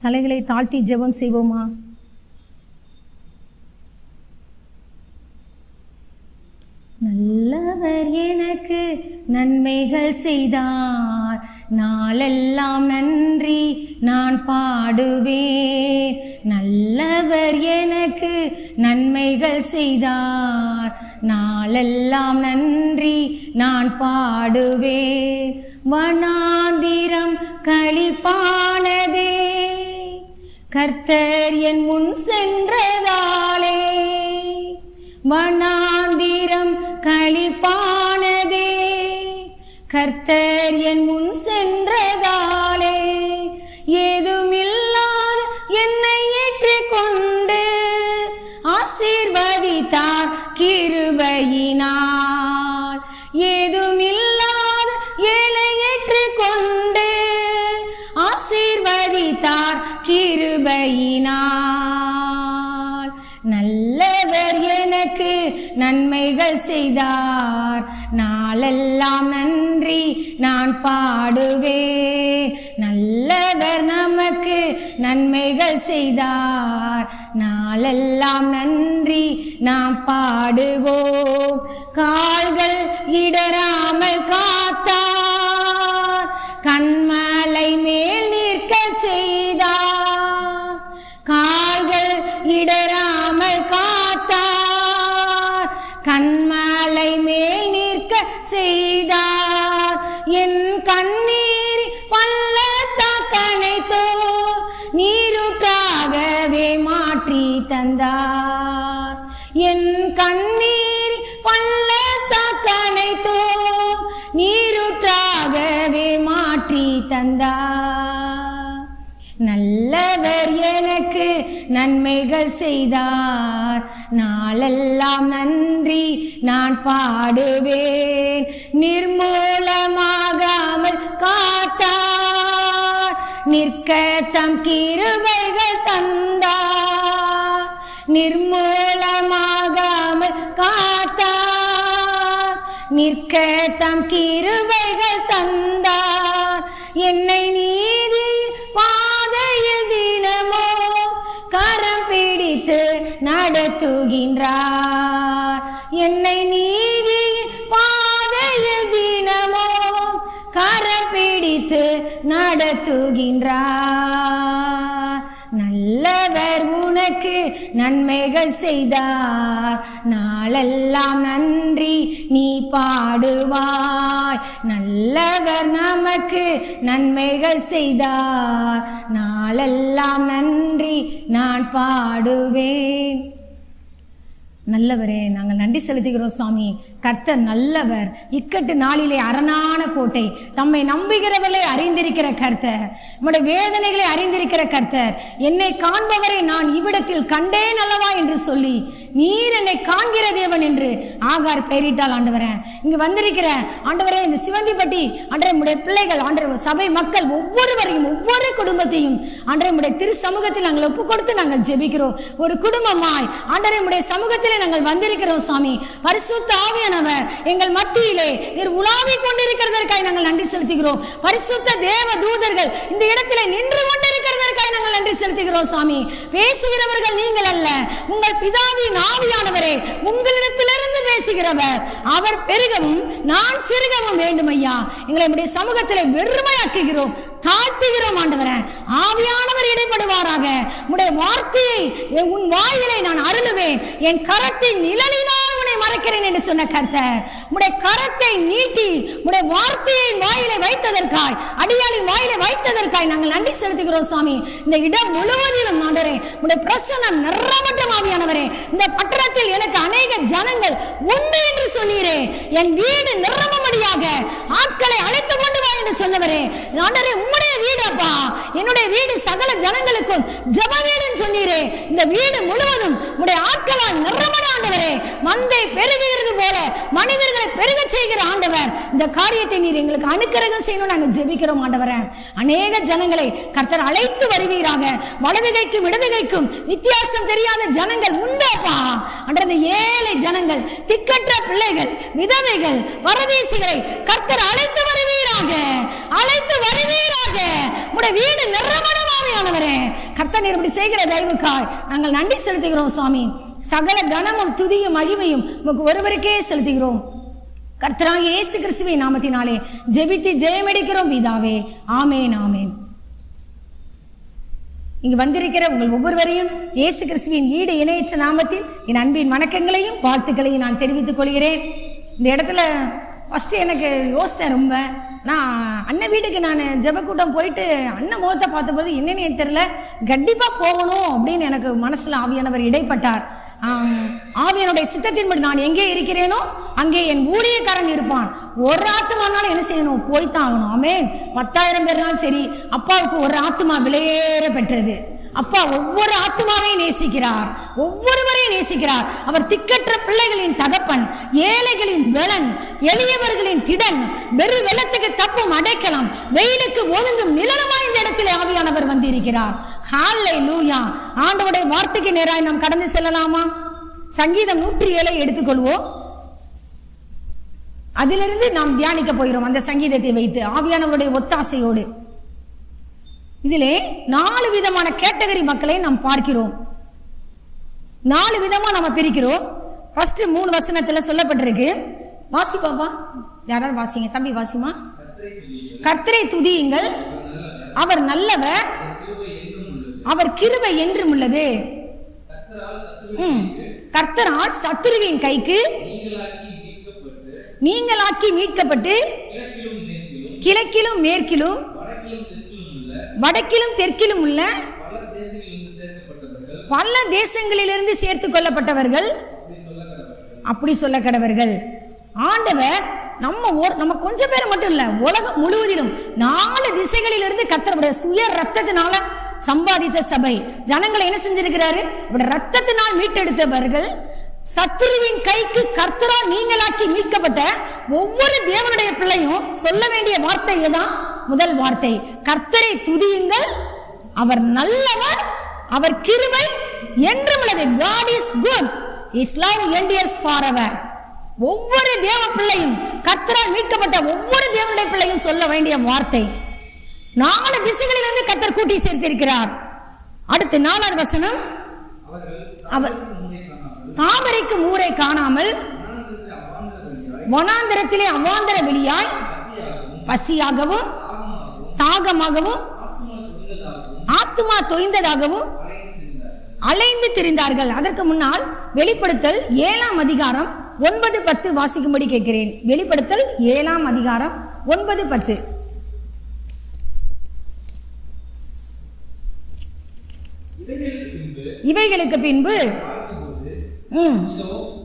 தலைகளை தாழ்த்தி ஜெபம் செய்வோமா? நல்லவர் எனக்கு நன்மைகள் செய்தார், நாளெல்லாம் நன்றி நான் பாடுவேன். நல்லவர் எனக்கு நன்மைகள் செய்தார், நாளெல்லாம் நன்றி நான் பாடுவேன். வனாந்திரம் களிப்பானதே, கர்த்தர் என் முன் சென்றதாலே. வனாந்திரம் களிப்பானதே, கர்த்தர் என் முன் சென்றதாலே. ஏதுமில்லாத என்னை ஏற்றுக்கொண்டு ஆசீர்வதித்தார் கிருபையினால். ஏதுமில்லாத ஏழை ஏற்றுக்கொண்டு ஆசீர்வதித்தார் கிருபையினால். நல்லவர் எனக்கு நன்மைகள் செய்தார், நாளெல்லாம் நன்றி நான் பாடுவேன். நல்லவர் நமக்கு நன்மைகள் செய்தார், நாளெல்லாம் நன்றி நாம் பாடுவோம். கால்கள் இடராமல் காத்தார், கண்மலை மேல் நிற்க செய்தார். கால்கள் இடராமல் காத்தார், கண்மலை மேல் நிற்க செய்தார். என் கண்ணீர் பள்ளத்தாக்கணைத்தோ நீருற்றாகவே மாற்றி தந்தார். என் கண்ணீர் பள்ளத்தாக்கணைத்தோ நீருற்றாகவே மாற்றி தந்தார். நல்லவர் எனக்கு நன்மைகள் செய்தார், நாளெல்லாம் நன்றி நான் பாடுவேன். நிர்மூலமாகாமல் காத்தார், நிற்க தம் கிருபைகள் தந்தார். நிர்மூலமாகாமல் காத்தார், நிற்க தம் கிருபைகள் தந்தார். என்னை நீதி பாதையில் தினமோ கரம் பிடித்து நடத்துகின்றார். என்னை நீதி பாதையில் தினமோ கரம் பிடித்து நடத்துகின்றார். நல்லவர் உனக்கு நன்மைகள் செய்தார், நாளெல்லாம் நன்றி நீ பாடுவாய். நல்லவர் நமக்கு நன்மைகள் செய்தார், நாளெல்லாம் நன்றி நான் பாடுவேன். நல்லவரே, நாங்கள் நன்றி செலுத்துகிறோம் சுவாமி. கர்த்தர் நல்லவர், இக்கட்டு நாளிலே அரணான கோட்டை, தம்மை நம்புகிறவர்களை அறிந்திருக்கிற கர்த்தர், நம்முடைய வேதனைகளை அறிந்திருக்கிற கர்த்தர். என்னை காண்பவரை நான் இவ்விடத்தில் கண்டேன் அல்லவா என்று சொல்லி நீர் என்னை காண்கிற தேவன் என்று ஆகார் பெயரிட்டால். ஆண்டவரே, இங்கு வந்திருக்கிற ஆண்டவரே, இந்த சிவந்திப்பட்டி ஆண்டவரே, நம்முடைய பிள்ளைகள் ஆண்டவர் சபை மக்கள் ஒவ்வொருவரையும் ஒவ்வொரு குடும்பத்தையும் ஆண்டவரே நம்முடைய திரு சமூகத்தில் நாங்கள் ஒப்பு கொடுத்து நாங்கள் ஜெபிக்கிறோம். ஒரு குடும்பமாய் ஆண்டவரே நம்முடைய சமூகத்தில் நாங்கள் வந்திருக்கிறோம் சாமி. பரிசுத்த ஆவியானவர் எங்கள் மத்தியிலே நீர் உலாவிக் கொண்டிருக்கிறதற்காக நாங்கள் நன்றி செலுத்துகிறோம். பரிசுத்த தேவ தூதர்கள் இந்த இடத்திலே நின்று கொண்டிருக்கிறதற்காக நாங்கள் நன்றி செலுத்துகிறோம் சாமி. பேசுகிறவர்கள் நீங்கள் அல்ல, உங்கள் பிதாவின் ஆவியானவரே உங்களிடத்திலிருந்து பேசுகிறவர். அவர் பெருகவும் நான் சிறுகவும் வேண்டும் ஐயா. எங்களை நம்முடைய சமூகத்திலே வெறுமையாக்குகிறோம், தாழ்த்துகிறோம் ஆண்டவரே. ஆவியானவர் இடைப்படுவாராக. உம்முடைய வார்த்தையை உன் வாயிலை நான் அருளுவேன், என் கரத்தின் நிழலினால் உன்னை மறைக்கிறேன் என்று சொன்ன கர்த்தர், உம்முடைய கரத்தை நீட்டி உம்முடைய வார்த்தையை வாயிலை வைத்ததற்காய், அடியாளின் வாயிலை வைத்ததற்காய் நாங்கள் நன்றி செலுத்துகிறோம் சுவாமி. இந்த இடம் முழுவதிலும் ஆண்டவரே உம்முடைய பிரசன்னம் நிறமற்ற ஆவியானவரே, இந்த பட்டணத்தில் எனக்கு அநேக ஜனங்கள் உண்டு என்று சொன்னீரே, என் வீடு நிரம்பும்படியாக ஆட்களை அழைத்து கொண்டு வா என்று சொன்னவரே. ஆண்டவரே, உம்முடைய வீடு அப்பா, என்னுடைய வீடு சகல ஜனங்களுக்கும் ஜெப வீடுன்னு சொன்னீரே. இந்த வீடு முழுவதும் உம்முடைய ஆட்களால் நிரம்பும் ஆண்டவரே. மந்தை பெருகுகிறது போல மனிதர்களை பெருக செய்கிற ஆண்டவர், இந்த காரியத்தை நீர் எங்களுக்கு அனுக்கிரகம் செய்யணும் நாங்கள் ஜெபிக்கிறோம் ஆண்டவரே. அநேக ஜனங்களை கர்த்தர் அழைத்து வருவீராக. வலதுகைக்கும் இடதுகைக்கும் வித்தியாசம் தெரியாத ஜனங்கள் உண்டப்பா. அன்றைய ஏழை ஜனங்கள், திக்கற்ற பிள்ளைகள், விதவைகள், வரதேசிகளை கர்த்தர் அழைத்து வருவீராக, அழைத்து வருவீராக. உடைய வீடு நிரம்பணமாக ஆவியானவரே, கர்த்தர் நீர் இப்படி செய்கிற தயவுக்காய் நாங்கள் நன்றி செலுத்துகிறோம் சுவாமி. சகல கனமும் துதியும் மகிமையும் உமக்கு ஒருவருக்கே செலுத்துகிறோம். கர்த்தராகிய இயேசு கிறிஸ்துவின் நாமத்தினாலே ஜெபித்து ஜெயமெடுக்கிறோம் பிதாவே. ஆமேன், ஆமேன். இங்கு வந்திருக்கிற உங்கள் ஒவ்வொருவரையும் இயேசு கிறிஸ்துவின் ஈடு இணையற்ற நாமத்தில் என் அன்பின் வணக்கங்களையும் வாழ்த்துக்களையும் நான் தெரிவித்துக் கொள்கிறேன். இந்த இடத்துல ஃபஸ்ட்டு எனக்கு யோசித்தேன் ரொம்ப. நான் அண்ணன் வீட்டுக்கு நான் ஜெபக்கூட்டம் போயிட்டு அண்ணன் முகத்தை பார்த்தபோது என்னன்னு எனக்கு தெரியல, கண்டிப்பாக போகணும் அப்படின்னு எனக்கு மனசில் ஆவியானவர் இடைப்பட்டார். ஆவியனுடைய சித்தத்தின்படி நான் எங்கே இருக்கிறேனோ அங்கே என் ஊழியக்காரன் இருப்பான். ஒரு ஆத்துமானாலும் என்ன செய்யணும்? போய்த்தான் ஆகணும். ஆமென். 10,000 பேர்னாலும் சரி, அப்பாவுக்கு ஒரு ஆத்துமா விலையேற பெற்றது. அப்பா ஒவ்வொரு ஆத்துமாவையும் நேசிக்கிறார், ஒவ்வொருவரையும் நேசிக்கிறார். அவர் திக்கற்ற பிள்ளைகளின் தகப்பன், ஏழைகளின் வெளன், எளியவர்களின் திடன், வெறு வெள்ளத்துக்கு தப்பும் அடைக்கலாம், வெயிலுக்கு ஒதுங்கும் நிழலுமாய் இந்த இடத்தில் ஆவியானவர் வந்திருக்கிறார். ஹல்லேலூயா. ஆண்டவருடைய வார்த்தைக்கு நேராய் நாம் கடந்து செல்லலாமா? சங்கீதம் 107 எடுத்துக்கொள்வோம். அதிலிருந்து நாம் தியானிக்க போகிறோம். அந்த சங்கீதத்தை வைத்து ஆவியானவருடைய ஒத்தாசையோடு இதிலே 4 விதமான கேட்டகரி மக்களை நாம் பார்க்கிறோம். 4 விதமா நம்ம பிரிக்கிறோம். ஃபர்ஸ்ட் 3 வசனத்தில் சொல்லப்பட்டிருக்கு. வாசி பாப்பா, யாராவது வாசிங்க. தம்பி வாசிமா. கர்த்தரை துதியுங்கள், அவர் நல்லவர், அவர் கிருபை என்றும் உள்ளது. கர்த்தரால் சத்துருவின் கைக்கு நீங்களாக்கி மீட்கப்பட்டு கிழக்கிலும் மேற்கிலும் வடக்கிலும் தெற்கிலும் உள்ள பல தேசங்களிலிருந்து சேர்த்துக் கொள்ளப்பட்டவர்கள் அப்படி சொல்ல கடவர்கள். ஆண்டவர் நம்ம கொஞ்சம் பேர் மட்டும் இல்ல, உலகம் முழுவதிலும் 4 திசைகளிலிருந்து கர்த்தருடைய சுய ரத்தத்தினால சம்பாதித்த சபை ஜனங்களை என்ன செஞ்சிருக்கிறாரு? ரத்தத்தினால் மீட்டெடுத்தவர்கள். சத்துருவின் கைக்கு கர்த்தரால் நீங்களாக்கி மீட்கப்பட்ட ஒவ்வொரு தேவனுடைய பிள்ளையும் சொல்ல வேண்டிய வார்த்தை தான் முதல் வார்த்தை. கர்த்தரை துதியுங்கள், அவர் நல்லவர், அவர் கிருபை என்றும் உள்ளது. God is good, His love endures forever. ஒவ்வொரு தேவ பிள்ளையும், கர்த்தரால் மீட்கப்பட்ட ஒவ்வொரு தேவனுடைய பிள்ளையும் சொல்ல வேண்டிய வார்த்தை. 4 திசைகளிலிருந்து கர்த்தர் கூட்டி சேர்த்திருக்கிறார். அடுத்து 4வது வசனம். அவர் தாமரைக்கும் ஊரை காணாமல் வனாந்தரத்திலே அவாந்தர வெளியாய் பசியாகவும் தாகமாகவும் ஆத்துமா தொய்ந்ததாகவும் அலைந்து திரிந்தார்கள். அதற்கு முன்னால் வெளிப்படுத்தல் 7ஆம் அதிகாரம் 9-10 வாசிக்கும்படி கேட்கிறேன். வெளிப்படுத்தல் 7ஆம் அதிகாரம் 9-10. இவைகளுக்கு பின்பு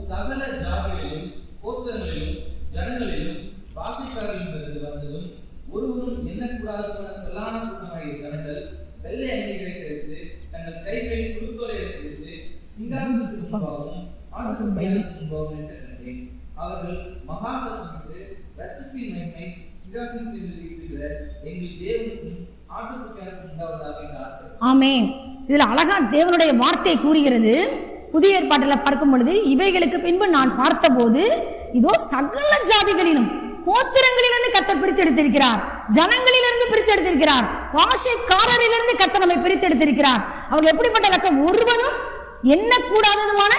சகல ஜாதிகளிலும் கோத்திரங்களிலும் ஜனங்களிலும் பாஷைக்காரர்களிடமிருந்து வந்ததும் ஒருவரும் எண்ணக்கூடாத பிரதான கூட்டமாகிய ஜனங்கள் வெள்ளை அங்கிகளை தரித்து தங்கள் கைகளில் குருத்தோலைகளை தரித்து சிங்காசனத்துக்கு முன்பாகவும் ஆட்டுக்குட்டியானுக்கு முன்பாகவும் நின்று கண்டேன். அவர்கள் மகா சத்தமிட்டு ரட்சிப்பின் மகிமை சிங்காசனத்தில் இருக்கிற எங்கள் தேவனுக்கும் ஆட்டுக்குட்டியானுக்கும் உண்டாவதாக என்றார்கள். ஆமென். இதில் அழகா தேவனுடைய வார்த்தை கூறுகிறது. புதிய ஏற்பாட்டில் பார்க்கும் பொழுது இவைகளுக்கு பின்பு நான் பார்த்தபோது இதோ சகல ஜாதிகளிலும் கோத்திரங்களிலிருந்து கர்த்தர் பிரித்தெடுத்திருக்கிறார், ஜனங்களிலிருந்து பிரித்தெடுத்திருக்கிறார், பாஷைக்காரரிலிருந்து கர்த்தர் நம்மை பிரித்தெடுத்திருக்கிறார். அவர்கள் எப்படிப்பட்ட இலக்கம்? ஒருவனும் எண்ணக்கூடாததுமான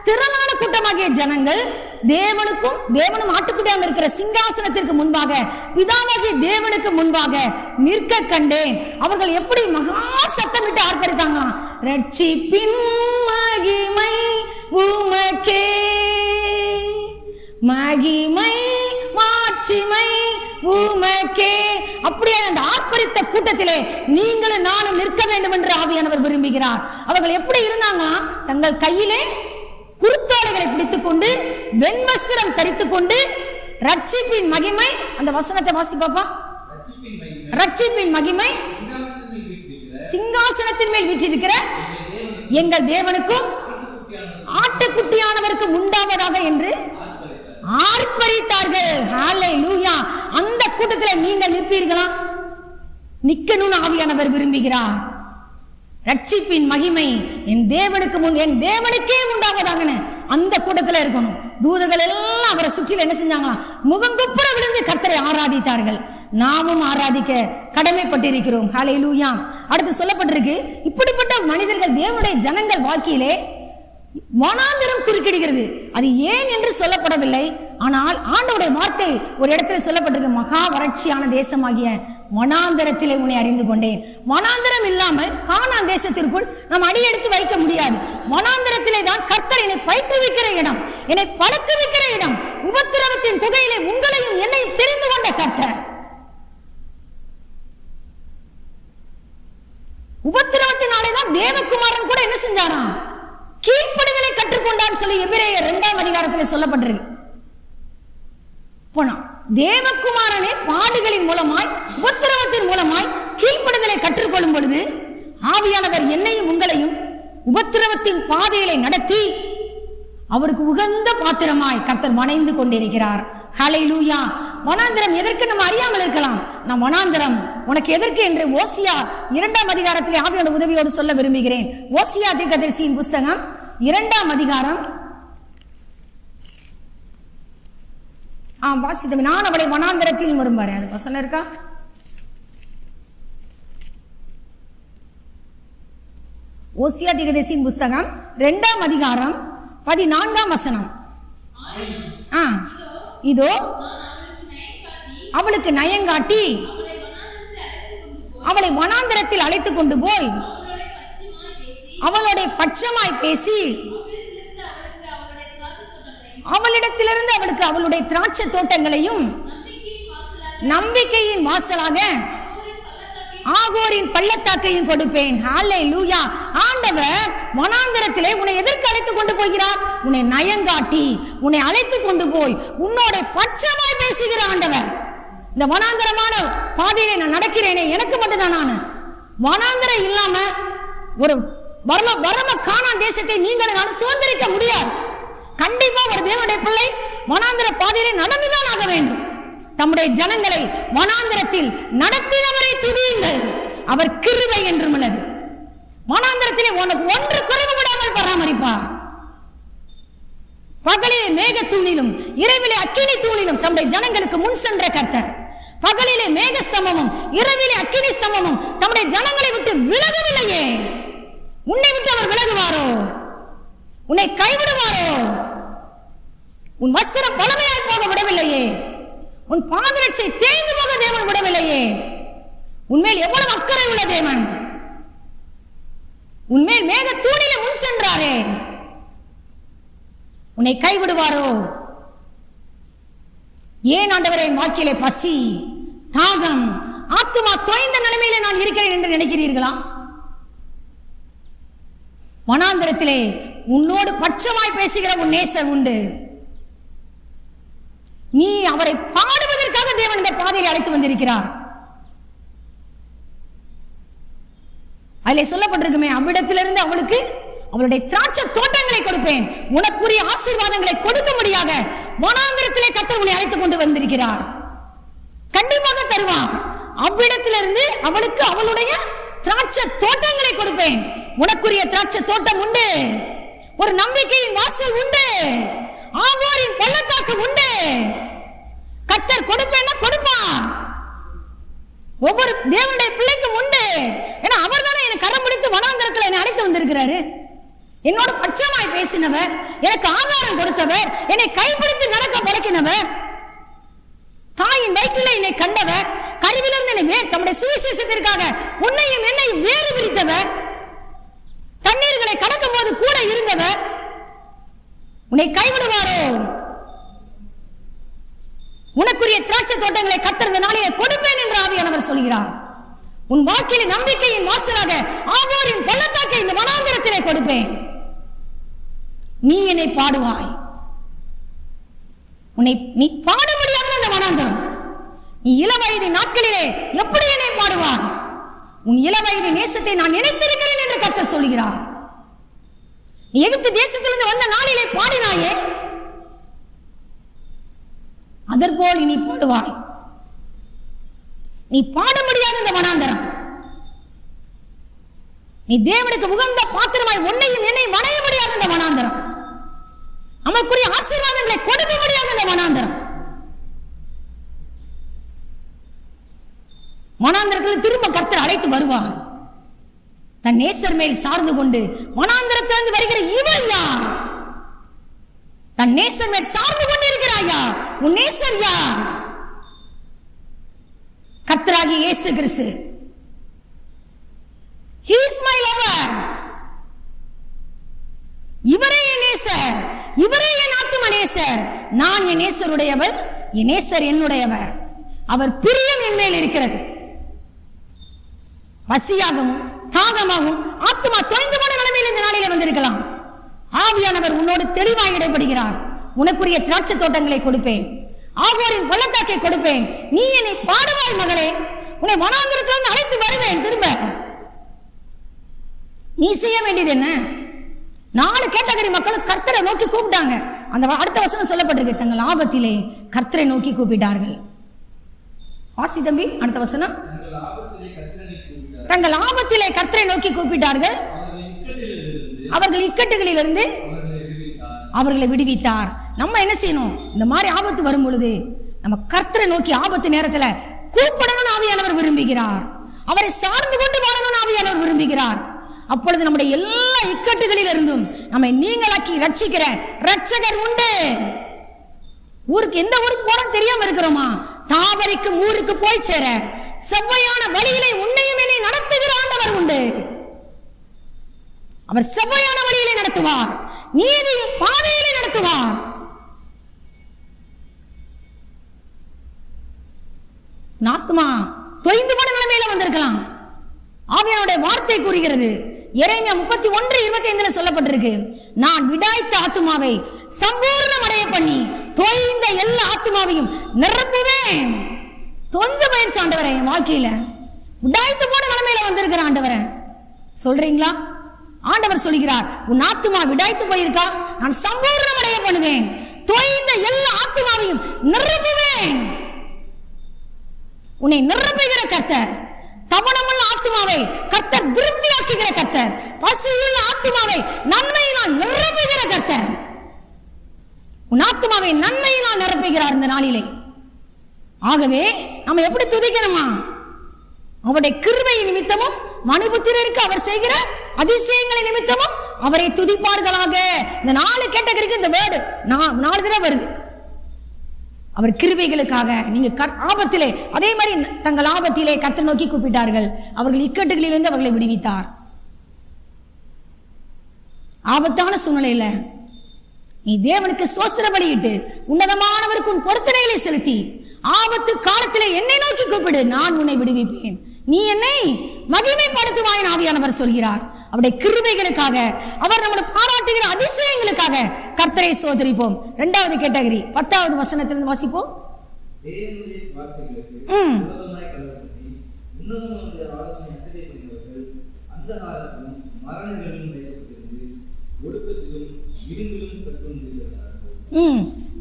திரளான கூட்டமாகிய ஜனங்கள் தேவனும் ஆட்டுக்குட்டியாக இருக்கிற சிங்காசனத்திற்கு முன்பாக பிதாவாகிய தேவனுக்கு முன்பாக நிற்க கண்டேன். அவர்கள் எப்படி மகா சத்தமிட்டு ஆர்ப்பரித்தாங்களாம். ரட்சிப்பின் மகிமை உமக்கே, மகிமை மாட்சிமை உமக்கே. அப்படியே அந்த ஆர்ப்பரித்த கூட்டத்திலே நீங்களும் நானும் நிற்க வேண்டும் என்று ஆவியானவர் விரும்புகிறார். அவர்கள் எப்படி இருந்தாங்களாம்? தங்கள் கையிலே குருத்தோலைகளை பிடித்துக் கொண்டு வெண்வஸ்திரம் தரித்துக் கொண்டு ரட்சிப்பின் மகிமை, அந்த வசனத்தை வாசி பாப்பா. ரட்சிப்பின் மகிமை சிங்காசனத்தின் மேல் வீற்றிருக்கிற எங்கள் தேவனுக்கும் ஆட்டுக்குட்டியானவருக்கும் உண்டாவதாக என்று ஆர்ப்பரித்தார்கள். ஹல்லேலூயா. அந்த கூட்டத்தில் நீங்கள் நிற்பீர்களா? நிக்கணும்னு ஆவியானவர் விரும்புகிறார். ரட்சிப்பின் மகிமை என் தேவனுக்கே உண்டாவதாங்கன்னு அந்த கூட்டத்தில் இருக்கணும். தூதர்கள் எல்லாம் அவரை சுற்றில என்ன செஞ்சாங்களாம்? முகங்குப்புற விழுந்து கர்த்தரை ஆராதித்தார்கள். நாமும் ஆராதிக்க கடமைப்பட்டிருக்கிறோம். ஹல்லேலூயா. அடுத்து சொல்லப்பட்டிருக்கு, இப்படிப்பட்ட மனிதர்கள் தேவனுடைய ஜனங்கள் வாழ்க்கையிலே வனாந்தரம் குறுக்கிடுகிறது. அது ஏன் என்று சொல்லப்படவில்லை. ஆனால் ஆண்டவருடைய வார்த்தை ஒரு இடத்துல சொல்லப்பட்டிருக்கு, மகா வறட்சியான தேசமாகிய வனாந்தரத்திலே உன்னை அறிந்து கொண்டேன். வனாந்தரம் இல்லாமல் கானான் தேசத்திற்குள் நாம் அடியெடுத்து வைக்க முடியாது. வனாந்தரத்திலே தான் கர்த்தர் என்னை பயிற்றுவிக்கிற இடம், என்னை பழக்குவிக்கிற இடம். உபத்திரவத்தின் குகையிலே உங்களையும் என்னையும் தெரிந்து கொண்ட கர்த்தர். உபத்திரவத்தினாலே தான் தேவகுமாரன் கூட என்ன செஞ்சாராம், கீழ்ப்படிதலை கற்றுக்கொண்டான்னு சொல்லி எபிரேயர் 2ஆம் அதிகாரத்தில் சொல்லப்பட்டிருக்கு. போனா தேவகுமாரனை பாடுகளின் மூலமாய் உபத்திரவத்தின் மூலமாய் கீழ்ப்படிதலை கற்றுக்கொள்ளும் பொழுது ஆவியானவர் என்னையும் உங்களையும் உபத்திரவத்தின் பாதைகளை நடத்தி அவருக்கு உகந்த பாத்திரமாய் கர்த்தர் வணைந்து கொண்டிருக்கிறார். ஹல்லேலூயா. வனாந்தரம் எதற்கு நம்ம அறியாமல் இருக்கலாம். நான் வனாந்தரம் உனக்கு எதற்கு என்று ஓசியா 2ஆம் அதிகாரத்தில் ஆவியோட உதவியோடு சொல்ல விரும்புகிறேன். ஓசியா தீர்க்கதரிசியின் புஸ்தகம் 2ஆம் அதிகாரம் வாசித்தேன். நான் அவளை வனாந்தரத்தில் வரும்பாரு, அது வசனம் இருக்கா? ஓசியா தீர்க்கதரிசியின் புஸ்தகம் 2ஆம் அதிகாரம் 14ஆம் வசனம். இதோ அவளுக்கு நயங்காட்டி அவளை வனாந்தரத்தில் அழைத்து கொண்டு போய் அவளுடைய பட்சமாய் பேசி அவளிடத்திலிருந்து அவளுக்கு அவளுடைய திராட்சை தோட்டங்களையும் நம்பிக்கையின் வாசலாக ஆகோரின் பள்ளத்தாக்கையும் கொடுப்பேன். ஹல்லேலூயா. ஆண்டவர் வனாந்தரத்திலே உன்னை எதற்கு அழைத்து கொண்டு போகிறார்? உன்னை நயங்காட்டி உன்னை அழைத்து கொண்டு போய் உன்னோட பட்சமாய் பேசுகிற ஆண்டவர். இந்த வனாந்தரமான பாதையிலே நான் நடக்கிறேனே, எனக்கு மட்டும்தான். நான் வனாந்தரம் இல்லாம ஒரு வரம கானான் தேசத்தை நீங்கள் நான் சுதந்திரிக்க முடியாது. கண்டிப்பா ஒரு தேவனுடைய பிள்ளை வனாந்தர பாதையிலே நடந்துதான் ஆக வேண்டும். தம்முடைய ஜனங்களை வனாந்தரத்தில் நடத்தினவரை துதியுங்கள், அவர் கிருபை என்றும் உள்ளது. வனாந்தரத்திலே உனக்கு ஒன்று குறைவு விடாமல் பராமரிப்பார். பகலிலே மேக தூணிலும் இரவிலே அக்கினி தூணிலும் தம்முடைய ஜனங்களுக்கு முன் சென்ற கர்த்தர். பகலிலே மேக ஸ்தம்பமும் இரவிலே அக்கினி ஸ்தம்பமும் தம்முடைய ஜனங்களை விட்டு விலகவில்லையே. உன்னை விட்டு அவர் விலகுவாரோ? உன்னை கைவிடுவாரோ? உன் வஸ்திரம் பழமையாய் போக விடவில்லையே. உன் பாதரட்சை தேய்ந்து போக தேவன் விடவில்லையே. உன்மேல் எவ்வளவு அக்கறை உள்ள தேவன். உன்மேல் மேக தூணிலே முன் சென்றாரே, உன்னை கைவிடுவாரோ? ஏன் ஆண்டவரே வாழ்க்கையிலே பசி தாகம் ஆத்துமா தோய்ந்த நிலைமையிலே நான் இருக்கிறேன் என்று நினைக்கிறீர்களா? வனாந்தரத்திலே உன்னோடு பட்சமாய் பேசுகிற உன் நேசர் உண்டு. நீ அவரை பாடுவதற்காக தேவன் இந்த பாதையை அழைத்து வந்திருக்கிறார். அதிலே சொல்லப்பட்டிருக்குமே, அவ்விடத்திலிருந்து அவளுக்கு அவளுடைய திராட்சை தோட்டங்களை கொடுப்பேன், உனக்குரிய ஆசீர்வாதங்களை கொடுக்கும்படியாக வனாந்தரத்திலே கர்த்தர் உன்னை அழைத்துக் கொண்டு வந்திருக்கிறார். கண்டிப்பாக தருவார். அவ்விடத்திலிருந்து அவளுக்கு அவளுடைய திராட்சை தோட்டங்களை கொடுப்பேன். உனக்குரிய திராட்சை தோட்டம் உண்டு, ஒரு நம்பிக்கையின் வாசல் உண்டு, ஆகோரின் பள்ளத்தாக்கு உண்டு. கர்த்தர் கொடுப்பேன்னா கொடுப்பார். ஒவ்வொரு தேவனுடைய பிள்ளைக்கும் உண்டு. ஏன்னா அவர் தானே என்னை கரம் பிடித்து வனாந்தரத்தில் என்னை அழைத்து வந்திருக்கிறாரு. என்னோட பட்சமாய் பேசினவர், எனக்கு ஆகாரம் கொடுத்தவர், என்னை கைப்பிடித்து நடக்க பழக்கினவர், தாயின் வயிற்றிலே என்னை கண்டவர், கருவிலிருந்து என்னை தம்முடைய சுவிசேஷத்திற்காக உன்னையும் என்னையும் வேறு பிரித்தவர், தண்ணீர்களை கடக்கும் போது கூட இருந்தவர். உன்னை கைவிடுவாரோ? உனக்குரிய திராட்சை தோட்டங்களை கர்த்தர் இந்த நாளிலே கொடுப்பேன் என்று ஆவியானவர் சொல்கிறார். உன் வாழ்க்கையில நம்பிக்கையின் வாசலாக ஆகோரின் பள்ளத்தாக்கை இந்த வனாந்தரத்திலே கொடுப்பேன். நீ என்னை பாடுவாய். உன்னை நீ பாட முடியாத அந்த வனாந்தரம். நீ இளவயது நாட்களிலே எப்படி என்னை பாடுவாய்? உன் இளவயது நேசத்தை நான் நினைத்திருக்கிறேன் என்று கர்த்தர் சொல்கிறார். நீ எகிப்து தேசத்திலிருந்து வந்த நாளிலே பாடினாயே, அதற்போல் நீ பாடுவாய். நீ பாட முடியாத இந்த வனாந்தரம். நீ தேவனுக்கு உகந்த பாத்திரமாய் உன்னையும் என்னையும் வணைய முடியாத இந்த வனாந்தரம். நமக்குரிய ஆசீர்வாதங்களை கொடுக்க முடியாத இந்த வனாந்தரம். வனாந்திரத்தில் திரும்ப கர்த்தர் அழைத்து வருவார். தன் நேசர் மேல் சார்ந்து கொண்டு வனாந்திரத்திலிருந்து வருகிற இவள் யார்? தன் நேசர் மேல் சார்ந்து கொண்டு இருக்கிறாயா? உன் நேசர் யார்? கர்த்தராகிய இயேசு கிறிஸ்து. He is my lover. இவரே என் நேசர், இவரே என் ஆத்தும நேசர். நான் என் நேசருடையவள், என் நேசர் என்னுடையவர். அவர் பிரியம் என் மேல் இருக்கிறது. பசியாகவும் தாகமாகவும் ஆத்துமா தொய்ந்து போன நிலைமையில் இந்த நாளிலே வந்திருக்கலாம். ஆவியானவர் உன்னோடு தெளிவாக இடைப்படுகிறார். உனக்குரிய திராட்சை தோட்டங்களை கொடுப்பேன், ஆகோரின் பள்ளத்தாக்கை கொடுப்பேன். நீ என்னை பாடுவாய் மகளே, உன்னை வனாந்திரத்திலிருந்து அழைத்து வருவேன். திரும்ப நீ செய்ய வேண்டியது என்ன? 4 கேட்டகரி மக்கள் கர்த்தரை நோக்கி கூப்பிட்டாங்க. அந்த அடுத்த வசனம் சொல்லப்பட்டிருக்கு, தங்கள் ஆபத்திலே கர்த்தரை நோக்கி கூப்பிட்டார்கள். வாசி தம்பி, அடுத்த வசனம். தங்கள் ஆபத்திலே கர்த்தரை நோக்கி கூப்பிட்டார்கள், அவர்கள் இக்கட்டுகளிலிருந்து அவர்களை விடுவித்தார். நம்ம என்ன செய்யணும்? இந்த மாதிரி ஆபத்து வரும் பொழுது நம்ம கர்த்தரை நோக்கி ஆபத்து நேரத்தில் கூப்பிடணும்னு ஆவியானவர் விரும்புகிறார். அவரை சார்ந்து கொண்டு வாழணும்னு ஆவியானவர் விரும்புகிறார். அப்பொழுது நம்முடைய எல்லா இக்கட்டுகளிலிருந்தும் நம்மை நீங்களாக்கி ரட்சிக்கிற ரட்சகர் உண்டு. ஊருக்கு எந்த ஊருக்கு போறோம் தெரியாம இருக்கிறோமா? தாவரிக்கும் ஊருக்கு போய் சேர செவ்வையான வழியிலே உன்னையும் என்னை நடத்துகிற ஆண்டவர் உண்டு. அவர் செவ்வையான வழியிலே நடத்துவார், நீதியின் பாதையிலே நடத்துவார். ஆத்துமா தொய்ந்து போன நிலைமையில வந்திருக்கலாம். ஆவியானுடைய வார்த்தை கூறுகிறது, எரேமியா 31:25 சொல்லப்பட்டிருக்கு, நான் விடாய்த்த ஆத்துமாவை சம்பூர்ணம் அடைய பண்ணி தொய்ந்த எல்லா ஆத்துமாவையும் நிரப்புவேன். தொஞ்ச பயிற்சி ஆண்டவரே, என் வாழ்க்கையில விடாய்த்து போன நிலைமையில வந்திருக்கிற ஆண்டவரே சொல்றீங்களா? ஆண்டவர் சொல்கிறார், உன் ஆத்துமா விடாய்த்து போயிருக்கா? நான் சம்பூர்ணம் அடைய பண்ணுவேன், தொய்ந்த எல்லா ஆத்துமாவையும் நிரப்புவேன். உன்னை நிரப்புகிற கர்த்தர், தவணமுள்ள ஆத்துமாவை கர்த்தர் திருப்தியாக்குகிற கர்த்தர், பசியுள்ள ஆத்துமாவை நன்மையினால் நிரப்புகிற கர்த்தர். உன் ஆத்துமாவை நன்மையினால் நிரப்புகிறார் இந்த நாளிலே. ஆகவே நம்ம எப்படி துதிக்கணுமா? அவருடைய கிருபை நிமித்தமும் மனுபுத்திரருக்கு அவர் செய்கிற அதிசயங்களை நிமித்தமும் அவரை துதிப்பார்களாக. இந்த 4 கேட்டகரிக்கு இந்த வேர்டு 4 தடவை வருது. அவர் கிருபைகளுக்காக. நீங்க ஆபத்திலே, அதே மாதிரி தங்கள் ஆபத்திலே கர்த்தரை நோக்கி கூப்பிட்டார்கள், அவர்கள் இக்கட்டுகளிலிருந்து அவர்களை விடுவித்தார். ஆபத்தான சூழ்நிலையில நீ தேவனுக்கு ஸ்தோத்திர பலியிட்டு உன்னதமானவருக்கு உன் பொருத்தனைகளை செலுத்தி ஆபத்து காலத்திலே என்னை நோக்கி கூப்பிடு, நான் உன்னை விடுவிப்பேன், நீ என்னை மகிமைப்படுத்துவாய் ஆவியானவர் சொல்கிறார். அவருடைய கிருபைகளுக்காக, அவர் நம்முடைய பாராட்டுகிற அதிசயங்களுக்காக கர்த்தரை சோதரிப்போம். 2வது கேட்டகரி 10வது வசனத்திலிருந்து வாசிப்போம்.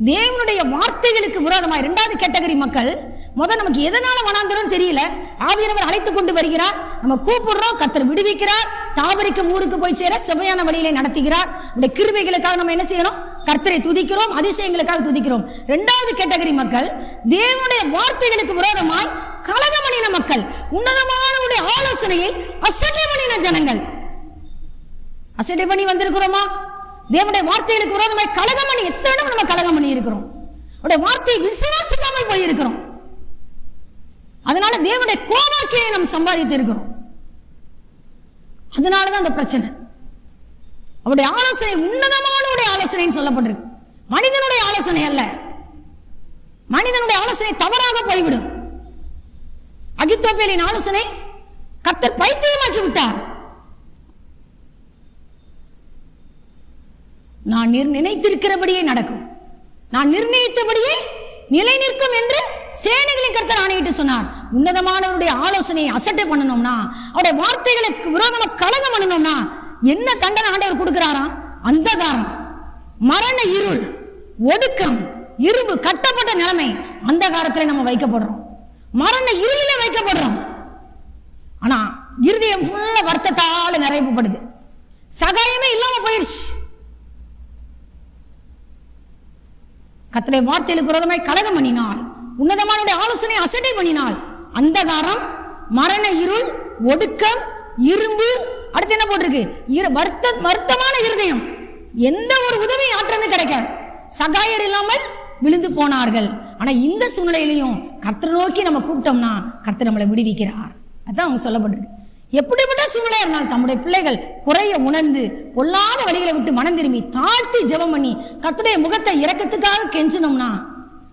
தேவனுடைய வார்த்தைகளுக்கு விரோதமாய் 2வது கேட்டகரி மக்கள். முதல் நமக்கு எதனால வனாந்தரம் தெரியல, ஆவியானவர் அழைத்து கொண்டு வருகிறார், நம்ம கூப்பிடுறோம், கர்த்தர் விடுவிக்கிறார், தாவரிக்கும் ஊருக்கு போய் சேர செவ்வையான வழியிலே நடத்துகிறார். நம்முடைய கிருபைகளுக்காக நம்ம என்ன செய்யணும்? கர்த்தரை துதிக்கிறோம், அதிசயங்களுக்காக துதிக்கிறோம். 2வது கேட்டகரி மக்கள் தேவனுடைய வார்த்தைகளுக்கு விரோதமாய் கலகம் பண்ணின மக்கள், உன்னதமானவருடைய ஆலோசனையை அசட்டை பண்ணின ஜனங்கள். அசட்டை பண்ணி வந்திருக்கிறோமா? தேவனுடைய வார்த்தைகளுக்கு விரோதமாய் கலகம் பண்ணி எத்தனை நம்ம கலகம் பண்ணி இருக்கிறோம். அவருடைய வார்த்தையை விசுவாசிக்காமல் போயிருக்கிறோம். அதனால தேவனுடைய கோபாக்கியை நாம் சம்பாதித்து இருக்கிறோம். அதனாலதான் அந்த பிரச்சனை. அவருடைய ஆலோசனை உன்னதமானவருடைய ஆலோசனை சொல்லப்பட்டிருக்கு, மனிதனுடைய ஆலோசனை அல்ல. மனிதனுடைய ஆலோசனை தவறாக போய்விடும். அகித்தோப்பேலின் ஆலோசனை கர்த்தர் பைத்தியமாக்கி விட்டார். நான் நினைத்திருக்கிறபடியே நடக்கும், நான் நிர்ணயித்தபடியே நிலை நிற்கும் என்று சேனைகளின் கர்த்தர் ஆணையிட்டு சொன்னார். உன்னதமானவருடைய ஆலோசனையை அசட்டை பண்ணணும்னா, அவருடைய வார்த்தைகளுக்கு விரோதமாக கலகம் பண்ணணும்னா என்ன தண்டனை ஆண்டவர் கொடுக்கிறாராம்? அந்தகாரம், மரண இருள், ஒடுக்கம், இரும்பு கட்டப்பட்ட நிலைமை, அந்தகாரத்தில் நம்ம வைக்கப்படுறோம், மரண இருளில வைக்கப்படுறோம். ஆனா இருதயம் ஃபுல்லா வருத்தத்தால நிறைவுபடுது, சகாயமே இல்லாம போயிருச்சு. கர்த்தருடைய வார்த்தைகளுக்கு விரோதமாய் கலகம் பண்ணினால், உன்னதமானவருடைய ஆலோசனை அசட்டை பண்ணினால், அந்தகாரம் மரண இருள், ஒடுக்கம், இரும்பு, அடுத்து என்ன போட்டிருக்கு, வருத்தமான இருதயம். எந்த ஒரு உதவியும் ஆற்றிருந்து கிடைக்காது. சகாயர் இல்லாமல் விழுந்து போனார்கள். ஆனா இந்த சூழ்நிலையிலையும் கர்த்தரை நோக்கி நம்ம கூப்பிட்டோம்னா கர்த்தர் நம்மளை விடுவிக்கிறார். அதான் அவங்க சொல்லப்பட்டிருக்கு. எப்படிப்பட்ட சூழ்நிலை இருந்தாலும் தம்முடைய பிள்ளைகள் குறைய உணர்ந்து பொல்லாத வழிகளை விட்டு மனம் திரும்பி தாழ்த்தி ஜெபம் பண்ணி கர்த்தருடைய முகத்தை இரக்கத்துக்காக கெஞ்சினோம்னா,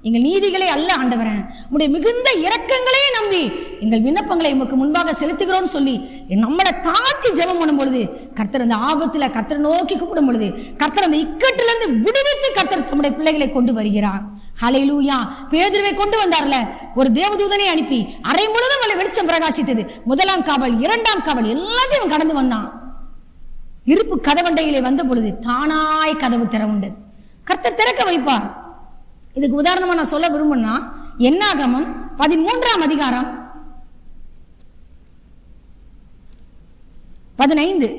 எங்கள் நீதிகளே அல்ல ஆண்டவரே, உம்முடைய மிகுந்த இரக்கங்களே நம்பி எங்கள் விண்ணப்பங்களை உமக்கு முன்பாக செலுத்துகிறோம்னு சொல்லி நம்மளை தாழ்த்தி ஜெபம் பண்ணும் பொழுது கர்த்தர் அந்த ஆபத்துல கர்த்தரை நோக்கி கூப்பிடும் பொழுது கர்த்தர் அந்த இக்கட்டிலிருந்து விடுவித்து கர்த்தர் தம்முடைய பிள்ளைகளை கொண்டு வருகிறார். ஹல்லேலூயா. பேதுருவை கொண்டு வந்தார்ல, ஒரு தேவதூதனை அனுப்பி அரை முழுதும் வெளிச்சம் பிரகாசித்தது. முதலாம் காவல், இரண்டாம் காவல் எல்லாத்தையும் கடந்து வந்தான். இருப்பு கதவண்டையிலே வந்த பொழுது தானாய் கதவு திறவுண்டது. கர்த்தர் திறக்க வைப்பார். இதுக்கு உதாரணமா நான் சொல்ல விரும்புனா, என்னாகமம் 13ஆம் அதிகாரம் 15.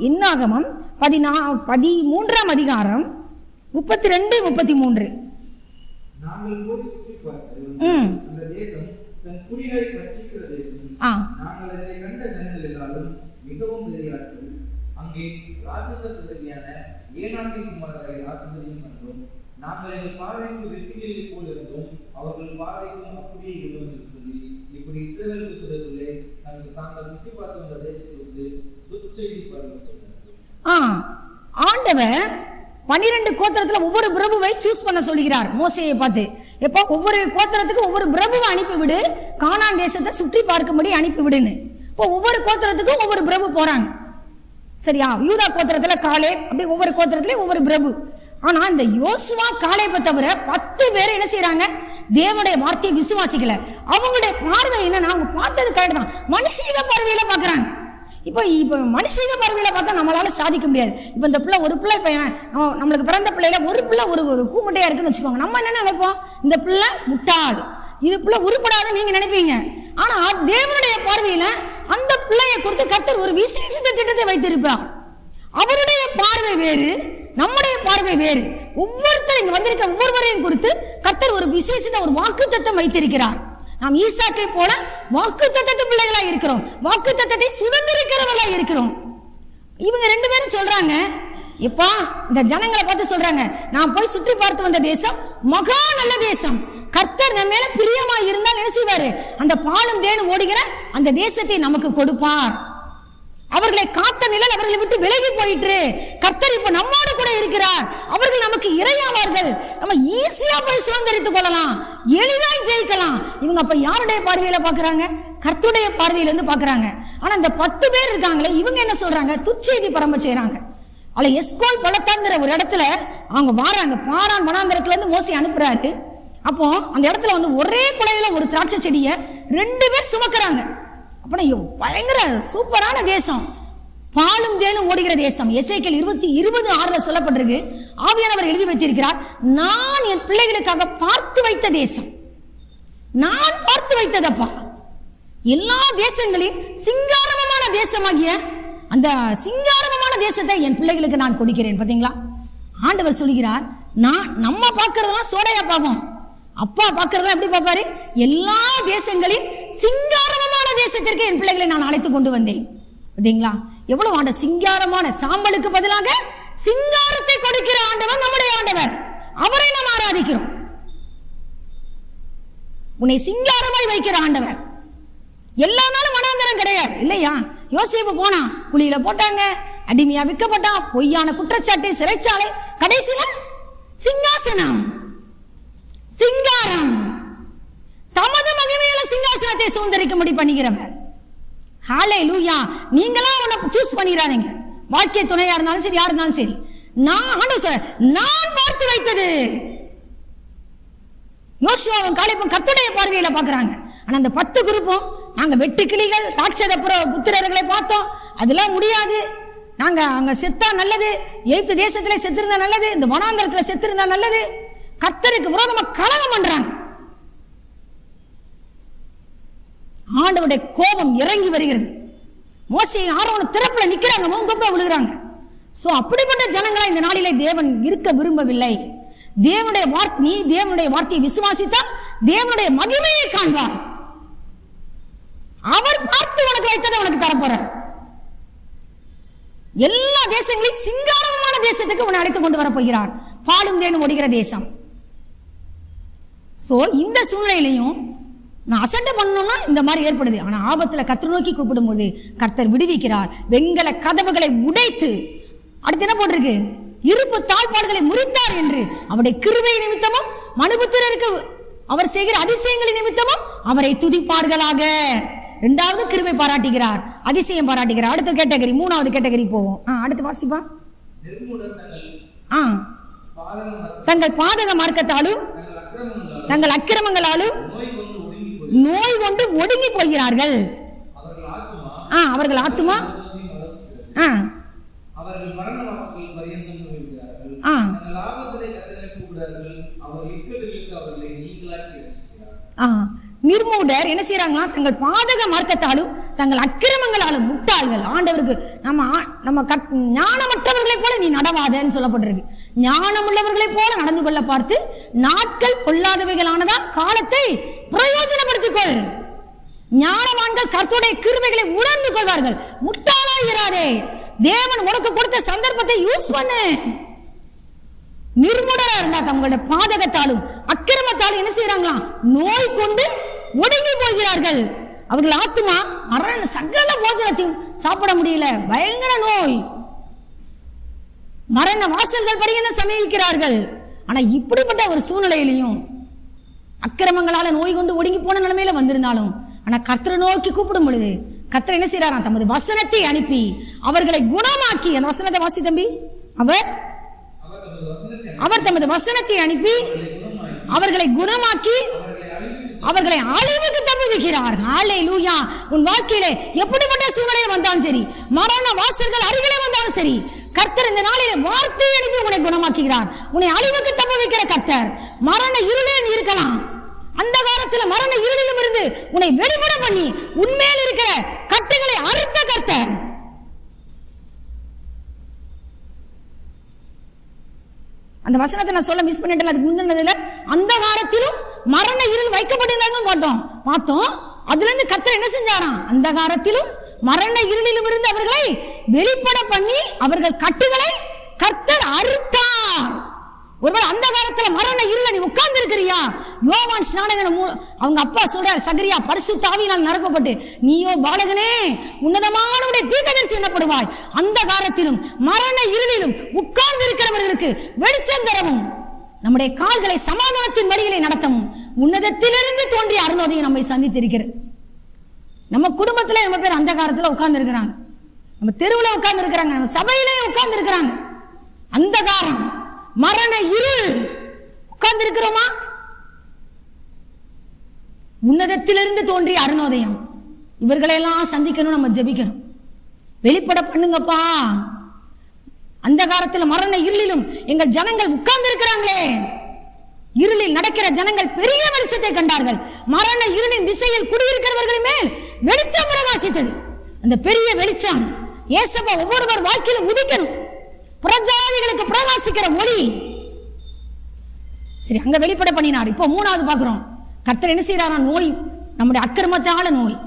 என்னாகமம் 13ஆம் அதிகாரம் 32, 33. நாங்கள் போய் சுற்றி பார்த்து அந்த தேசம் தன் குடிகளை பட்சிக்கிற தேசம். நாங்கள் அதை கண்ட ஜனங்கள் எல்லாரும் மிகவும் வெறியார்கள். அங்கே ராட்சச பிரதியான ஏனாக்கின் குமாரரை ராட்சசரையும் கண்டோம். நாங்கள் எங்கள் பார்வைக்கு வெற்றிகளில் போல் இருந்தோம், அவர்கள் பார்வைக்கும் அப்படியே இருந்தோம் என்று சொல்லி இப்படி இஸ்ரவேல் புத்திரர்களே தாங்கள் சுற்றி பார்த்து வந்த தேசத்திலிருந்து துச்செய்தி பாருங்கள் சொன்னார். ஆண்டவர் 12 கோத்திரத்துல ஒவ்வொரு பிரபுவை சூஸ் பண்ண சொல்கிறார் மோசேயை பார்த்து. எப்போ ஒவ்வொரு கோத்திரத்துக்கு ஒவ்வொரு பிரபுவை அனுப்பிவிடு, கானான் தேசத்தை சுற்றி பார்க்கும்படி அனுப்பிவிடுன்னு. இப்போ ஒவ்வொரு கோத்திரத்துக்கும் ஒவ்வொரு பிரபு போறாங்க. சரியா? யூதா கோத்திரத்துல காலேப், அப்படி ஒவ்வொரு கோத்திரத்திலையும் ஒவ்வொரு பிரபு. ஆனா இந்த யோசுவா காலேப்பை தவிர 10 பேர் என்ன செய்யறாங்க, தேவனுடைய வார்த்தையை விசுவாசிக்கல. அவங்களுடைய பார்வை என்னன்னா, அவங்க பார்த்தது கரெக்ட் தான், மனுஷீக பார்வையில பாக்குறாங்க. இப்போ மனுஷீக பார்வையில பார்த்தா நம்மளால சாதிக்க முடியாது. இப்போ இந்த பிள்ளை, ஒரு பிள்ளை, இப்போ நம்மளுக்கு பிறந்த பிள்ளையில ஒரு பிள்ளை ஒரு கூமுட்டையா இருக்குன்னு வச்சுக்கோங்க. நம்ம என்ன நினைப்போம், இந்த பிள்ளை முட்டாள், இது பிள்ளை உருப்படாதுன்னு நீங்க நினைப்பீங்க. ஆனா தேவனுடைய பார்வையில அந்த பிள்ளையை குறித்து கர்த்தர் ஒரு விசேஷ திட்டத்தை வைத்திருப்பார். அவருடைய பார்வை வேறு, நம்முடைய பார்வை வேறு. ஒவ்வொருத்தரும் இங்க வந்திருக்க ஒவ்வொருவரையும் குறித்து கர்த்தர் ஒரு விசேஷ ஒரு வாக்குத்தத்தம் வைத்திருக்கிறார். நாம் ஈசாக்கை போல வாக்குத்தத்தத்து பிள்ளைகளாக இருக்கிறோம், வாக்குத்தத்தத்தை சுதந்திரிக்கிறவர்களாக இருக்கிறோம். இவங்க 2 பேரும் சொல்றாங்க, எப்பா இந்த ஜனங்களை பார்த்து சொல்றாங்க, நான் போய் சுற்றி பார்த்து வந்த தேசம் மகா நல்ல தேசம், கர்த்தர் நம்ம மேல பிரியமா இருந்தால் என்ன செய்வாரு, அந்த பாலும் தேனும் ஓடுகிற அந்த தேசத்தை நமக்கு கொடுப்பார். அவர்களை காத்த நிழல் அவர்களை விட்டு விலகி போயிட்டு கர்த்தர் இப்ப நம்மோடு கூட இருக்கிறார். அவர்கள் நமக்கு இறையாவார்கள். நம்ம ஈஸியா போய் சுதந்திரித்துக் கொள்ளலாம், எளிதாய் ஜெயிக்கலாம். இவங்க அப்ப யாருடைய பார்வையில பாக்குறாங்க, கர்த்தருடைய பார்வையில இருந்து பாக்குறாங்க. ஆனா இந்த 10 பேர் இருக்காங்களே, இவங்க என்ன சொல்றாங்க, துச்செய்தி பரம்ப செய்யறாங்க. அல்ல எஸ்கோல் பள்ளத்தாங்கிற ஒரு இடத்துல அவங்க வாராங்க. பாரான் வனாந்தரத்துல இருந்து மோசே அனுப்புறாரு. அப்போ அந்த இடத்துல வந்து ஒரே குலையில ஒரு திராட்சை செடியை 2 பேர் சுமக்கிறாங்க. அப்படின்னா பயங்கர சூப்பரான தேசம், பாலும் தேனும் ஓடுகிற தேசம். எசேக்கியேல் 20:6 சொல்லப்பட்டிருக்கு. ஆவியானவர் எழுதி வைத்திருக்கிறார், நான் என் பிள்ளைகளுக்காக பார்த்து வைத்த தேசம், நான் பார்த்து வைத்ததப்பா. எல்லா தேசங்களின் சிங்காரமான தேசமாகிய அந்த சிங்காரமான தேசத்தை என் பிள்ளைகளுக்கு நான் கொடுக்கிறேன். பாத்தீங்களா, ஆண்டவர் சொல்கிறார், நம்ம பார்க்கறதெல்லாம் சோடையா பார்ப்போம், அப்பா பார்க்கறதெல்லாம் எப்படி பார்ப்பாரு, எல்லா தேசங்களின் சிங்காரமான தேசத்திற்கு என் பிள்ளைகளை நான் அழைத்து கொண்டு வந்தேன். பாத்தீங்களா, எவ்வளவு ஆண்ட சிங்காரமான சாம்பலுக்கு பதிலாக சிங்காரத்தை கொடுக்கிற ஆண்டவர் நம்முடைய ஆண்டவர். அவரை நாம் ஆராதிக்கிறோம். உன்னை சிங்காரமாய் வைக்கிற ஆண்டவர். எல்லா நாளும் வனாந்தரம் கிடையாது இல்லையா? யோசேப்பு போனா குழியில போட்டாங்க, அடிமையா விற்கப்பட்டான், பொய்யான குற்றச்சாட்டு, சிறைச்சாலை, கடைசியில சிங்காசனம், சிங்காரம், தமது மகிமையில சிங்காசனத்தை சுதந்திரிக்கும்படி பண்ணுகிறவர். ஹல்லேலூயா. நீங்களா உன்னை சூஸ் பண்ணிடாதீங்க, வாழ்க்கை துணையா இருந்தாலும் சரி, யார் இருந்தாலும் சரி. நான் பார்த்து வைத்தது. யோசுவாவும் காலேபும் கர்த்தருடைய பார்வையில பாக்குறாங்க. ஆனா அந்த 10 குரூப்பும், நாங்க வெட்டு கிளிகள் ராட்சத புத்திரர்களை பார்த்தோம், அதெல்லாம் முடியாது, நாங்க அங்க செத்தா நல்லது, எய்த்து தேசத்துல செத்திருந்தா நல்லது, இந்த வனாந்தரத்துல செத்திருந்தா நல்லது, கர்த்தருக்கு விரோதமா கலகம் பண்றாங்க. ஆண்டவருடைய கோபம் இறங்கி வருகிறது. மோசே ஆரோன் திறப்புல நிக்கிறாங்க, முகப்பா விழுகிறாங்க. சோ அப்படிப்பட்ட ஜனங்களை இந்த நாளிலே தேவன் இருக்க விரும்பவில்லை. தேவனுடைய வார்த்தை, நீ தேவனுடைய வார்த்தையை விசுவாசித்தால் தேவனுடைய மகிமையை காண்பார். அவர் பார்த்து உனக்கு வைத்ததை உனக்கு தரப்போறார். எல்லா தேசங்களையும் சிங்காரமான தேசத்துக்கு உன்னை அழைத்துக் கொண்டு வரப்போகிறார். பாலும் தேனும் ஒடுகிற தேசம். சோ இந்த சூழ்நிலையிலையும் நான் அசட்டை பண்ணணும்னா இந்த மாதிரி ஏற்படுது. ஆனா ஆபத்துல கர்த்தர் நோக்கி கூப்பிடும் போது கர்த்தர் விடுவிக்கிறார். வெண்கல கதவுகளை உடைத்து, அடுத்து என்ன போட்டிருக்கு, இருப்பு தாழ்பாடுகளை முறித்தார் என்று அவருடைய கிருபை நிமித்தமும் மனுபுத்திரருக்கு அவர் செய்கிற அதிசயங்களின் நிமித்தமும் அவரை துதிப்பார்களாக. இரண்டாவது கிருபை பாராட்டுகிறார், அதிசயம் பாராட்டுகிறார். அடுத்த கேட்டகரி, மூணாவது கேட்டகரி போவோம். அடுத்து வாசிப்பா. தங்கள் பாதக மார்க்கத்தாலும் தங்கள் அக்கிரமங்களாலும் நோய் கொண்டு ஒடுங்கி போகிறார்கள். அவர்கள் ஆத்துமா நிர்மூடர் என்ன செய்யறாங்களா, தங்கள் பாதக மார்க்கத்தாலும் தங்கள் அக்கிரமங்களாலும் முட்டாள்கள். ஆண்டவருக்கு நம்ம ஞானமற்றவர்களை போல நீ நடவாதன்னு சொல்லப்பட்டிருக்கு. ஞானம் உள்ளவர்களை போல நடந்து கொள்ள பார்த்து நாட்கள் கொள்ளாதவைகளானதா காலத்தை பிரயோஜனப்படுத்திக் கொள். ஞானவான்கள் கர்த்தருடைய கிருபைகளை உணர்ந்து கொள்வார்கள். முட்டாளாகிறாதே, தேவன் உனக்கு கொடுத்த சந்தர்ப்பத்தை யூஸ் பண்ணு. நிர்முடரா இருந்தா தங்களுடைய பாதகத்தாலும் அக்கிரமத்தாலும் என்ன செய்யறாங்களா, நோய் கொண்டு ஒடுங்கி போகிறார்கள். அவர்கள் ஆத்துமா மரண சகல போஜனத்தையும் சாப்பிட முடியல, பயங்கர நோய், மரண வாசல்கள் பரியந்த சமீபிக்கிறார்கள். ஆனா இப்படிப்பட்ட ஒரு சூழ்நிலையிலையும் அக்கிரமங்களால நோய் கொண்டு ஒடுங்கி போன நிலைமையில வந்திருந்தாலும் ஆனா கர்த்தரை நோக்கி கூப்பிடும் பொழுது கர்த்தர் என்ன செய்யறாராம், தமது வசனத்தை அனுப்பி அவர்களை குணமாக்கி. அந்த வசனத்தை வாசி தம்பி. அவர் தமது வசனத்தை அனுப்பி அவர்களை குணமாக்கி அவர்களை அழிவுக்கு தப்புவிக்கிறார். ஹல்லேலூயா. உன் வாழ்க்கையிலே எப்படிப்பட்ட சூழ்நிலை வந்தாலும் சரி, மரண வாசல்கள் அருகிலே வந்தாலும் சரி, கர்த்தர் இந்த நாளிலே வார்த்தையை அனுப்பி உன்னை குணமாக்குகிறார். உன்னை அழிவுக்கு தப்புவிக்கிற கர்த்தர். மரண இருளே நீ இருக்கலாம், அந்த காலத்தில் மரண இருளிலும் இருந்து உன்னை வெளிப்பட பண்ணி உன்மேல் இருக்கிற கட்டுகளை அறுத்த கர்த்தர். அந்த வசனத்தை நான் சொல்ல மிஸ் பண்ணிட்டேன். அதுக்கு முன்னதுல அந்த காலத்திலும் மரண இருள் வைக்கப்பட்டிருந்தாங்க பார்த்தோம். அதுல இருந்து கர்த்தர் என்ன செஞ்சாராம், அந்த காலத்திலும் மரண இருளிலும் இருந்து அவர்களை வெளிப்பட பண்ணி அவர்கள் கட்டுகளை கர்த்தர் அறுத்தார். ஒருவேளை அந்த காலத்துல மரண இருள நீ உட்கார்ந்து இருக்கிறியா, யோவான் ஸ்நானகன் அவங்க அப்பா சொல்றார், சகரியா பரிசுத்த ஆவியினால் நிரப்பப்பட்டு நீயோ பாலகனே உன்னதமானவருடைய தீர்க்கதரிசி எனப்படுவாய். அந்த காலத்திலும் மரண இருளிலும் உட்கார்ந்து இருக்கிறவர்களுக்கு வெளிச்சம் தரவும் நம்முடைய கால்களை சமாதானத்தின் வழிகளை நடத்தவும் உன்னதத்திலிருந்து தோன்றிய அருணோதயம் நம்மை சந்தித்திருக்கிறது. நம்ம குடும்பத்துல நம்ம பேர் அந்த காலத்துல உட்கார்ந்து இருக்கிறாங்க, நம்ம தெருவில் உட்கார்ந்து இருக்கிறாங்க, நம்ம சபையிலே உட்கார்ந்து இருக்கிறாங்க. அந்த காலம் மரண இருள் உட்கார்ந்து இருக்கிறோமா? உன்னதத்திலிருந்து தோன்றிய அருணோதயம். இவர்களெல்லாம் சந்திக்கணும், நம்ம ஜெபிக்கணும், வெளிப்பட பண்ணுங்கப்பா. அந்த காலத்தில் மரண இருளிலும் எங்கள் ஜனங்கள் உட்கார்ந்து இருக்கிறாங்களே, இருளில் நடக்கிற ஜனங்கள் பெரிய வெளிச்சத்தை கண்டார்கள். மரண இருளின் திசையில் குடியிருக்கிறவர்கள் மேல் வெளிச்சம் பிரகாசித்தது. அந்த பெரிய வெளிச்சம் இயேசுவா ஒவ்வொருவர் வாழ்க்கையிலும் உதிக்கணும், புறஜாதிகளுக்கு பிரகாசிக்கிற ஒளி. சரி, அங்க வெளிப்பட பண்ணினார். இப்போ மூணாவது பார்க்கிறோம், கர்த்தர் என்ன செய்யறாரா, நோய், நம்முடைய அக்கிரமத்தால நோய்.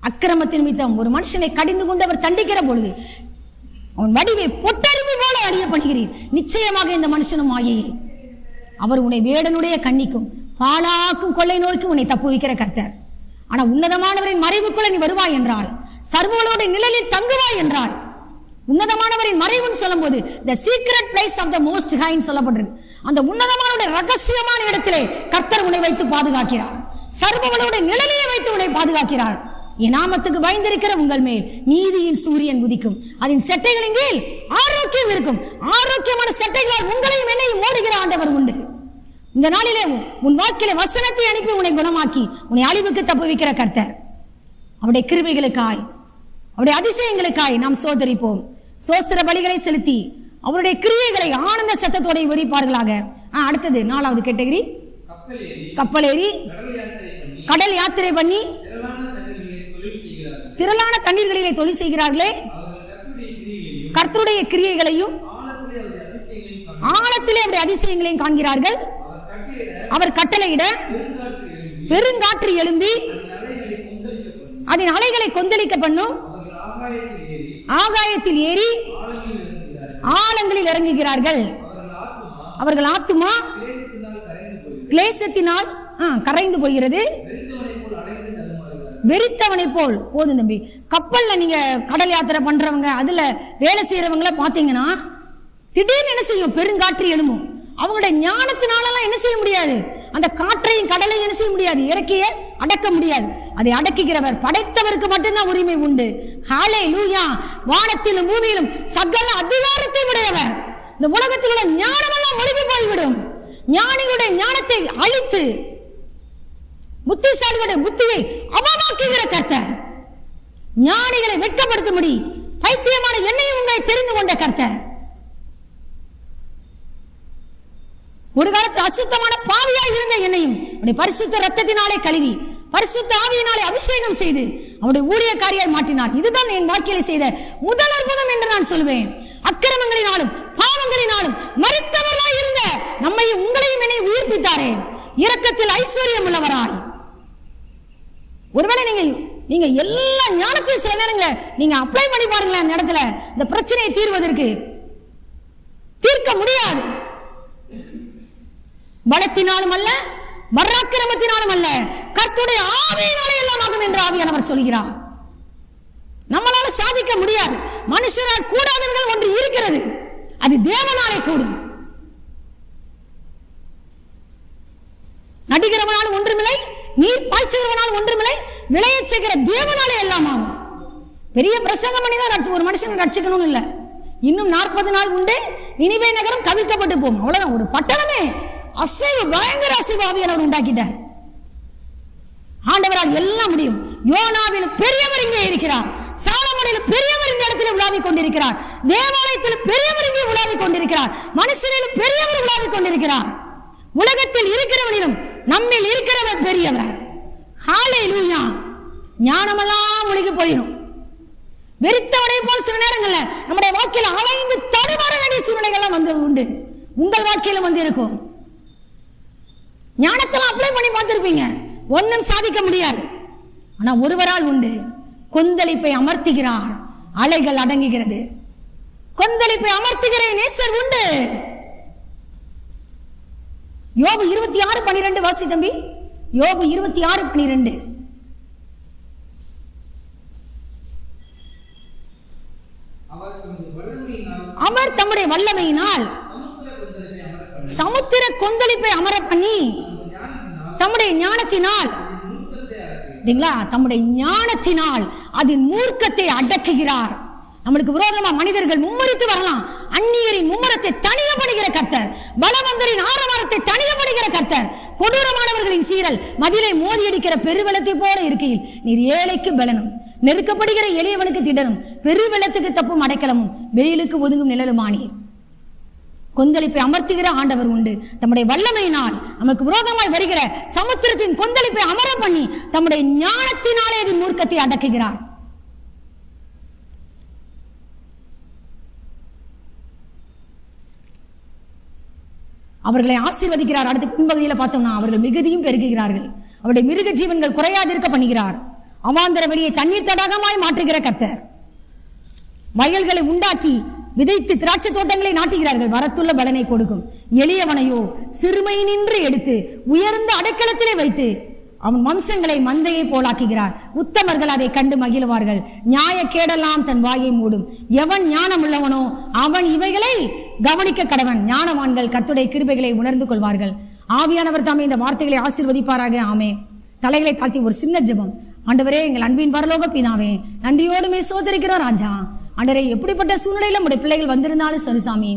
அக்கிரமத்தின் நிமித்தம் ஒரு மனுஷனை கடிந்து கொண்டு அவர் தண்டிக்கிற பொழுது அவன் வடிவை பொட்டறிவு போல அடிய பண்ணுகிறீர். நிச்சயமாக இந்த மனுஷனும் ஆயே அவர் உன்னை வேடனுடைய கண்ணிக்கும் பாலாக்கும் கொள்ளை நோய்க்கும் உன்னை தப்புவிக்கிற கர்த்தர். ஆனா உன்னதமானவரின் மறைவுக்குள்ள நீ வருவாய் என்றால், சர்வங்களோட நிழலில் தங்குவாய் என்றால், உன்னதமானவரின் மறைவுன்னு சொல்லும் போது the secret place of the most high சொல்லப்பட்டிருக்கு. அந்த உன்னதமானவருடைய ரகசியமான இடத்திலே கர்த்தர் உன்னை வைத்து பாதுகாக்கிறார். சர்வங்களோட நிழலிலே வைத்து உன்னை பாதுகாக்கிறார். என் நாமத்துக்கு பயந்திருக்கிற உங்கள் மேல் நீதியின் சூரியன் உதிக்கும், அதன் செட்டைகளின் கீழ் ஆரோக்கியம் இருக்கும். ஆரோக்கியமான செட்டைகளால் உங்களையும் என்னையும் ஓடுகிற ஆண்டவர் உண்டு. இந்த நாளிலே உன் வாழ்க்கையில வசனத்தை அனுப்பி உன்னை குணமாக்கி உன்னை அழிவுக்கு தப்புவிக்கிற கர்த்தர். அவருடைய கிருபைகளுக்காய் அவருடைய அதிசயங்களுக்காய் நாம் சோதரிப்போம். சோஸ்திர பலிகளை செலுத்தி அவருடைய கிரியைகளை ஆனந்த சத்தத்தோட விரிப்பார்களாக. அடுத்தது நாலாவது கேட்டகரி, கப்பலேறி கடல் யாத்திரை பண்ணி திரளான தண்ணீர்களிலே தொழில் செய்கிறார்களே, கர்த்தருடைய கிரியைகளையும் ஆழத்திலே அவருடைய அதிசயங்களையும் காண்கிறார்கள். அவர் கட்டளையிட பெருங்காற்று எழும்பி அதன் அலைகளை கொந்தளிக்க பண்ணும். ஆகாயத்தில் ஏறி ஆழங்களில் இறங்குகிறார்கள். அவர்கள் ஆத்துமா கிளேசத்தினால் கரைந்து போகிறது. வெறித்தவனை போல். போதும் தம்பி. கப்பல்ல நீங்க கடல் யாத்திரை பண்றவங்க, அதுல வேலை செய்யறவங்கள பாத்தீங்கன்னா திடீர்னு என்ன செய்யும்? பெருங்காற்று எழும்பும். அவங்களுடைய ஞானத்தினாலலாம் என்ன செய்ய முடியாது? அந்த காற்றையும் கடலையும் என்ன செய்ய முடியாது? இறக்கிய அடக்க முடியாது. அதை அடக்குகிறவர் படைத்தவருக்கு மட்டும்தான் உரிமை உண்டு. ஹல்லேலூயா. வானத்திலும் பூமியிலும் சகல அதிகாரத்தை உடையவர். இந்த உலகத்தில் உள்ள ஞானமெல்லாம் ஒழுகி போய்விடும். ஞானிகளுடைய ஞானத்தை அழித்து புத்திசாலிகளுடைய புத்தியை அவமாக்குகிற கர்த்தர். ஞானிகளை வெட்கப்படுத்தும்படி பைத்தியமான என்னையும் உங்களை தெரிந்து கொண்ட கர்த்தர். ஒரு காலத்தில் அசுத்தமான பாவியாய் இருந்த என்னையும் பரிசுத்த ரத்தத்தினாலே கழுவி பரிசுத்த ஆவியினாலே அபிஷேகம் செய்து அவருடைய ஊழியக்காரியாய் மாற்றினார். இதுதான் என் வாழ்க்கையில செய்த முதல் அற்புதம் என்று நான் சொல்வேன். அக்கிரமங்களினாலும் பாவங்களினாலும் மரித்தவர்களாய் இருந்த நம்மையும் உங்களையும் என்னை உயிர்ப்பித்தாரே. இரக்கத்தில் ஐஸ்வர்யம் உள்ளவராய். ஒருவேளை நீங்க எல்லா ஞானத்தையும் சில நேரங்களை நீங்க அப்ளை பண்ணி பாருங்களேன். அந்த இடத்துல இந்த பிரச்சனையை தீர்க்க முடியாது. பலத்தினாலும் அல்ல, பராக்கிரமத்தினாலும் அல்ல, கர்த்தருடைய ஆவியினாலே எல்லாம் ஆகும் என்று ஆவியானவர் சொல்கிறார். நம்மளால சாதிக்க முடியாது. மனுஷரால் கூடாதவர்கள் ஒன்று இருக்கிறது, அது தேவனாலே கூடும். நடிக்கிறவனால் ஒன்றுமில்லை, நீர் பாய்ச்சுகிறவனால் ஒன்றுமில்லை, விளையச் செய்கிற தேவனாலே எல்லாம் ஆகும். பெரிய பிரசங்கம் பண்ணி தான் ஒரு மனுஷனை ரட்சிக்கணும்னு இல்லை. இன்னும் 40 நாள் உண்டு, நினிவே நகரம் கவிழ்க்கப்பட்டு போகும். அவ்வளவுதான். ஒரு பட்டணமே அசைவு, பயங்கர அசைவு ஆவியானவர் உண்டாக்கிட்டார். ஆண்டவரால் எல்லாம் முடியும். யோனாவில் பெரியவர் இங்கே இருக்கிறார். சாலமோனில் பெரியவர் இந்த இடத்தில் உலாவிக் கொண்டிருக்கிறார். தேவாலயத்தில் பெரியவர் இங்கே உலாவிக் கொண்டிருக்கிறார். மனுஷனிலும் பெரியவர் உலாவிக் கொண்டிருக்கிறார். உலகத்தில் இருக்கிறவனிலும் நம்மில் இருக்கிறவர் பெரியவர். ஹல்லேலூயா. ஞானமெல்லாம் முழுகி போயிடும். வெறித்தவனை போல் சில நேரங்கள்ல நம்முடைய வாழ்க்கையில அலைந்து தடுமாற வேண்டிய சூழ்நிலைகள்லாம் வந்து உண்டு. உங்கள் வாழ்க்கையில வந்து இருக்கும். ஞானத்தெல்லாம் அப்ளை பண்ணி பார்த்திருப்பீங்க, ஒன்னும் சாதிக்க முடியாது. ஆனா ஒருவரால் உண்டு. கொந்தளிப்பை அமர்த்துகிறார், அலைகள் அடங்குகிறது. கொந்தளிப்பை அமர்த்துகிற நேசர் உண்டு. யோபு 26:12 வாசி தம்பி. யோபு 26:12. அவர் தம்முடைய வல்லமையினால் சமுத்திர கொந்தளிப்பை அமர பண்ணி தம்முடைய ஞானத்தினால் தம்முடைய ஞானத்தினால் அதன் மூர்க்கத்தை அடக்குகிறார். நம்மளுக்கு விரோதமா மனிதர்கள் மும்மரித்து வரலாம். அந்நியரின் மும்மரத்தை தனிய பண்ணுகிற கர்த்தர், பலவந்தரின் ஆரவாரத்தை தனிய பண்ணுகிற கர்த்தர், கொடூரமானவர்களின் சீரல் மதிலை மோதியடிக்கிற பெருவெள்ளத்தை போல இருக்கையில் நீர் ஏழைக்கு பலனும், நெருக்கப்படுகிற எளியவனுக்கு திடனும், பெருவெள்ளத்துக்கு தப்பும் அடைக்கலமும், வெயிலுக்கு ஒதுங்கும் நிழலுமானீர். கொந்தளிப்பை அமர்த்துகிற ஆண்டவர் உண்டு. தம்முடைய வல்லமையினால் நமக்கு விரோதமாய் வருகிற சமுத்திரத்தின் கொந்தளிப்பை அமர பண்ணி தம்முடைய ஞானத்தினாலே அதன் மூர்க்கத்தை அடக்குகிறார். அவர்களை ஆசீர்வதிக்கிறார். அடுத்த பின்பகுதியில் பார்த்தோம்னா அவர்கள் மிகுதியும் பெருகுகிறார்கள். அவருடைய மிருக ஜீவன்கள் குறையாதிருக்க பண்ணுகிறார். அவாந்தர வெளியை தண்ணீர் தடாகமாய் மாற்றுகிற கர்த்தர். வயல்களை உண்டாக்கி விதைத்து திராட்சை தோட்டங்களை நாட்டுகிறார்கள். வரத்துள்ள பலனை கொடுக்கும். எளியவனையோ சிறுமையினின்று எடுத்து உயர்ந்த அடைக்கலத்திலே வைத்து அவன் வம்சங்களை மந்தையை போலாக்குகிறார். உத்தமர்கள் அதை கண்டு மகிழ்வார்கள். நியாய கேடெல்லாம் தன் வாயை மூடும். எவன் ஞானம் உள்ளவனோ அவன் இவைகளை கவனிக்க கடவன். ஞானவான்கள் கர்த்தருடைய கிருபைகளை உணர்ந்து கொள்வார்கள். ஆவியானவர் தாமே இந்த வார்த்தைகளை ஆசீர்வதிப்பாராக. ஆமே. தலைகளை தாழ்த்தி ஒரு சின்ன ஜெபம். ஆண்டவரே, எங்கள் அன்பின் பரலோக பிதாவே, நன்றியோடுமே சோதரிக்கிறோம் ராஜா. ஆண்டவரே, எப்படிப்பட்ட சூழ்நிலையில நம்முடைய பிள்ளைகள் வந்திருந்தாலும் சரி சாமி,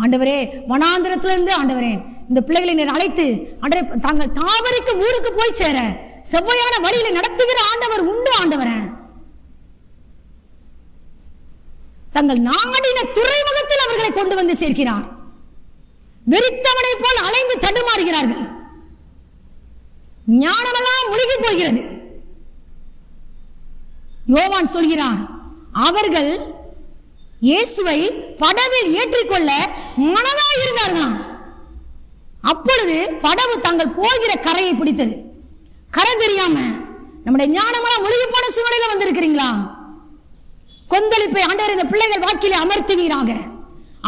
ஆண்டவரே, வனாந்திரத்திலிருந்து ஆண்டவரே இந்த பிள்ளைகளை நீர் அழைத்து ஆண்டவரே தாங்கள் தாவரிக்கு ஊருக்கு போய் சேர செவ்வையான வழியில நடத்துகிற ஆண்டவர் உண்டு. ஆண்டவரே, தங்கள் நாடின துறைமுகத்தில் அவர்களை கொண்டு வந்து சேர்க்கிறார். வெறித்தவனை போல் அலைந்து தடுமாறுகிறார்கள். ஞானமெல்லாம் முழுகி போகிறது. யோவான் சொல்கிறார், அவர்கள் இயேசுவை படவில் ஏற்றிக்கொள்ள மனதாய் இருந்தார்களாம். அப்பொழுது படவு தாங்கள் போகிற கரையை பிடித்தது. கரை தெரியாம நம்முடைய ஞானமெல்லாம் ஒழுகி போன சூழ்நிலையில வந்திருக்கிறீங்களா? கொந்தளிப்பை ஆண்டவர் இந்த பிள்ளைகள் வாக்கிலே அமர்த்துவீராக.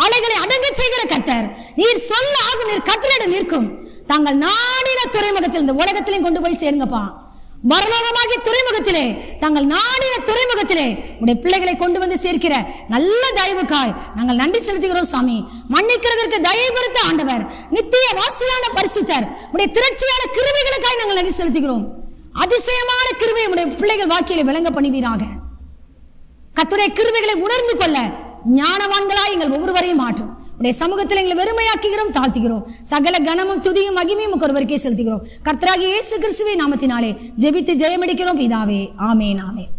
அலைகளை அடங்க செய்கிற கர்த்தர், நீர் சொல்ல ஆகும், நீர் கட்டளையிட நிற்கும். தாங்கள் நாடின துறைமுகத்தில் இந்த உலகத்திலையும் கொண்டு போய் சேருங்கப்பா. பரலோகமாகிய துறைமுகத்திலே, தாங்கள் நாடின துறைமுகத்திலே உடைய பிள்ளைகளை கொண்டு வந்து சேர்க்கிற நல்ல தயவுக்காய் நாங்கள் நன்றி செலுத்துகிறோம் சாமி. மன்னிக்கிறதற்கு தயவு பொறுத்த ஆண்டவர், நித்திய வாசியான பரிசுத்தர், உடைய திரட்சியான கிருபைகளுக்காய் நாங்கள் நன்றி செலுத்துகிறோம். அதிசயமான கிருபை உடைய பிள்ளைகள் வாக்கிலே விளங்க பண்ணுவீராக. கர்த்தருடைய கிருபைகளை உணர்ந்து கொள்ள ஞானவான்களாய் எங்கள் ஒவ்வொருவரையும் மாற்றும். உடைய சமூகத்தில் எங்களை வெறுமையாக்குகிறோம், தாழ்த்துகிறோம். சகல கனமும் துதியும் மகிமையும் ஒருவருக்கே செலுத்துகிறோம். கர்த்தராகிய இயேசு கிறிஸ்துவின் நாமத்தினாலே ஜெபித்து ஜெயமெடுக்கிறோம் பிதாவே. ஆமென், ஆமென்.